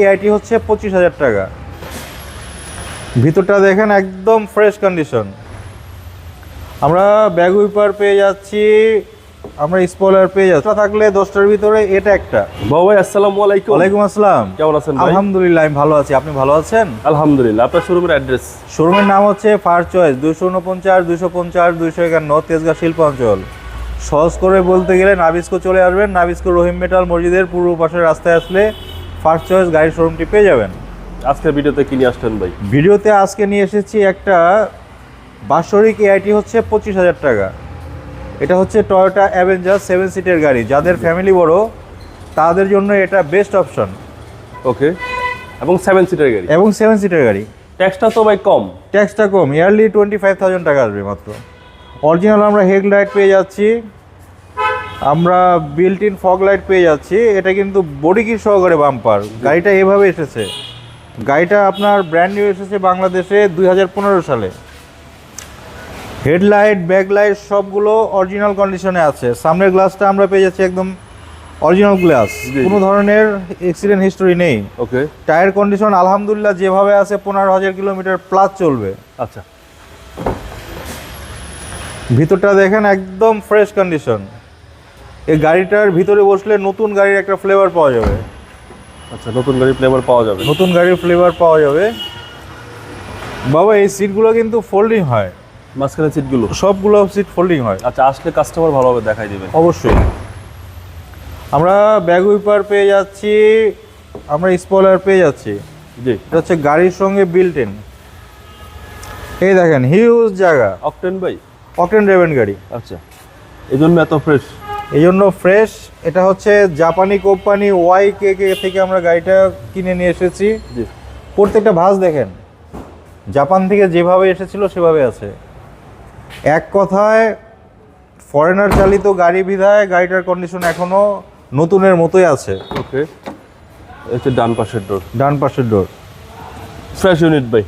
AIT হচ্ছে 25,000 টাকা। ভিতরটা দেখেন একদম ফ্রেশ কন্ডিশন। আমরা ব্যাগ উইপার পেয়ে যাচ্ছি, আমরা স্পয়লার পেয়ে যাচ্ছি। থাকলে 10টার ভিতরে এটা একটা। বাবা ভাই আসসালামু আলাইকুম। ওয়ালাইকুম আসসালাম। কেমন আছেন ভাই? আলহামদুলিল্লাহ, আমি ভালো আছি। আপনি ভালো আছেন? আলহামদুলিল্লাহ। আপনার শোরুমের অ্যাড্রেস? শোরুমের নাম হচ্ছে ফার চয়েস, 249, 250, 251 তেজগাঁ শিল্পাঞ্চল। সহজ করে বলতে গেলে নাবিস্কো চলে আসবেন। নাবিস্কো রহিম মেটাল মসজিদের পূর্ব পাশের রাস্তায় আসলে ফার চয়েস গাড়ির শোরুমটি পেয়ে যাবেন। আজকের ভিডিওতে কি নিয়ে আসছেন ভাই? ভিডিওতে আজকে নিয়ে এসেছি একটা বাৎসরিক এআইটি হচ্ছে 25,000 টাকা। এটা হচ্ছে টয়োটা অ্যাভেঞ্জার 7 সিটের গাড়ি। যাদের ফ্যামিলি বড় তাদের জন্য এটা বেস্ট অপশন। ওকে, এবং 7 সিটার গাড়ি। এবং 7 সিটের গাড়ি। ট্যাক্সটা তো ভাই কম? ট্যাক্সটা কম, ইয়ারলি 25,000 টাকা আসবে মাত্র। অরিজিনাল আমরা হেডলাইট পেয়ে যাচ্ছি, আমরা বিল্ট ইন ফগ লাইট পেয়ে যাচ্ছি। এটা কিন্তু বডি কিট সহকারে বাম্পার। গাড়িটা এভাবে এসেছে। গাড়িটা আপনার ব্র্যান্ড নিউ এসেছে বাংলাদেশে 2015 সালে। হেডলাইট, ব্যাকলাইট সবগুলো অরিজিনাল কন্ডিশনে আছে। সামনের গ্লাসটা আমরা পেয়ে যাচ্ছি একদম অরিজিনাল গ্লাস, কোনো ধরনের অ্যাক্সিডেন্ট হিস্টোরি নেই। ওকে, টায়ার কন্ডিশন আলহামদুলিল্লাহ যেভাবে আছে 15,000 কিলোমিটার প্লাস চলবে। আচ্ছা, ভিতরটা দেখেন একদম ফ্রেশ কন্ডিশন। এই গাড়িটার ভিতরে বসলে নতুন গাড়ির একটা ফ্লেভার পাওয়া যাবে। আচ্ছা, নতুন গাড়ির ফ্লেভার পাওয়া যাবে। নতুন গাড়ির ফ্লেভার পাওয়া যাবে। বাবা, এই সিটগুলো কিন্তু ফোল্ডিং হয়। মাঝখানে সিটগুলো? সবগুলো সিট ফোল্ডিং হয়। আচ্ছা, আসলে কাস্টমার ভালোভাবে দেখাই দিবেন। অবশ্যই। আমরা ব্যাগ উইপার পেয়ে যাচ্ছি, আমরা স্পয়লার পেয়ে যাচ্ছি। জি, এটা হচ্ছে গাড়ির সঙ্গে বিল্ট ইন। এই দেখেন হিউজ জায়গা। অকটেন ভাই? অকটেন ড্রাইভেন গাড়ি। আচ্ছা, এই জন্য এত ফ্রেশ? এই জন্য ফ্রেশ। এটা হচ্ছে জাপানি কোম্পানি YKK থেকে আমরা গাড়িটা কিনে নিয়ে এসেছি। জি, প্রত্যেকটা ভাঁজ দেখেন জাপান থেকে যেভাবে এসেছিল সেভাবে আছে। এক কথায় ফরেনার চালিত গাড়ি বিধায় গাড়িটার কন্ডিশন এখনো নতুনের মতোই আছে। ওকে, হচ্ছে ডান পাশের ডোর। ডান পাশের ডোর ফ্রেশ ইউনিট ভাই,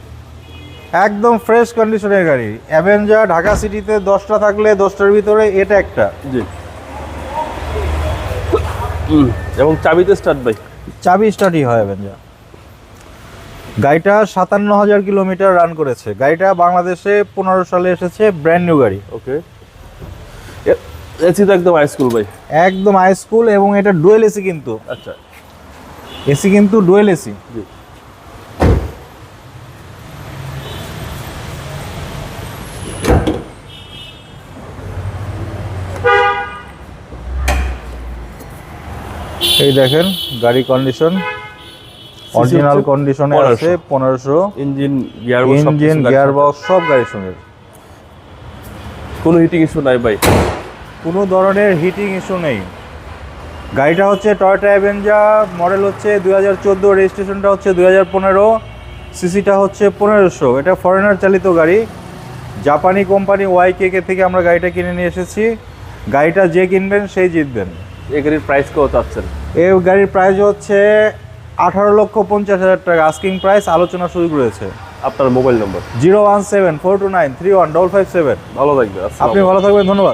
একদম ফ্রেশ কন্ডিশনের গাড়ি। অ্যাভেঞ্জার ঢাকা সিটিতে 10টা থাকলে 10টার ভিতরে এটা একটা। জি, এবং চাবিতে স্টার্ট ভাই? চাবি স্টার্টই হয় অ্যাভেঞ্জার। গাড়িটা 57,000 কিলোমিটার রান করেছে। গাড়িটা বাংলাদেশে 15 সালে এসেছে, ব্র্যান্ড নিউ গাড়ি। ওকে, এসি তো একদম হাই স্কুল ভাই? একদম হাই স্কুল, এবং এটা ডুয়েল এসি কিন্তু। আচ্ছা, এসি কিন্তু ডুয়েল এসি। জি, এই দেখেন গাড়ি কন্ডিশন অরিজিনাল কন্ডিশনে আছে। 1500 ইঞ্জিন গিয়ারবক্স সব গাড়ির সঙ্গে। কোনো হিটিং ইস্যু নাই ভাই? কোনো ধরনের হিটিং ইস্যু নেই। গাড়িটা হচ্ছে টয়োটা অ্যাভেঞ্জার, মডেল হচ্ছে 2014, রেজিস্ট্রেশনটা হচ্ছে 2015, সিসিটা হচ্ছে 1500। এটা ফরেনার চালিত গাড়ি। জাপানি কোম্পানি YKK থেকে আমরা গাড়িটা কিনে নিয়ে এসেছি। গাড়িটা যে কিনবেন সেই জিতবেন। এই গাড়ির প্রাইস কত চাচ্ছেন? এই গাড়ির প্রাইস হচ্ছে 18,50,000 টাকা আস্কিং প্রাইস, আলোচনা সুযোগ রয়েছে। আপনার মোবাইল নম্বর? 01742931557। ভালো থাকবে। আপনি ভালো থাকবেন, ধন্যবাদ।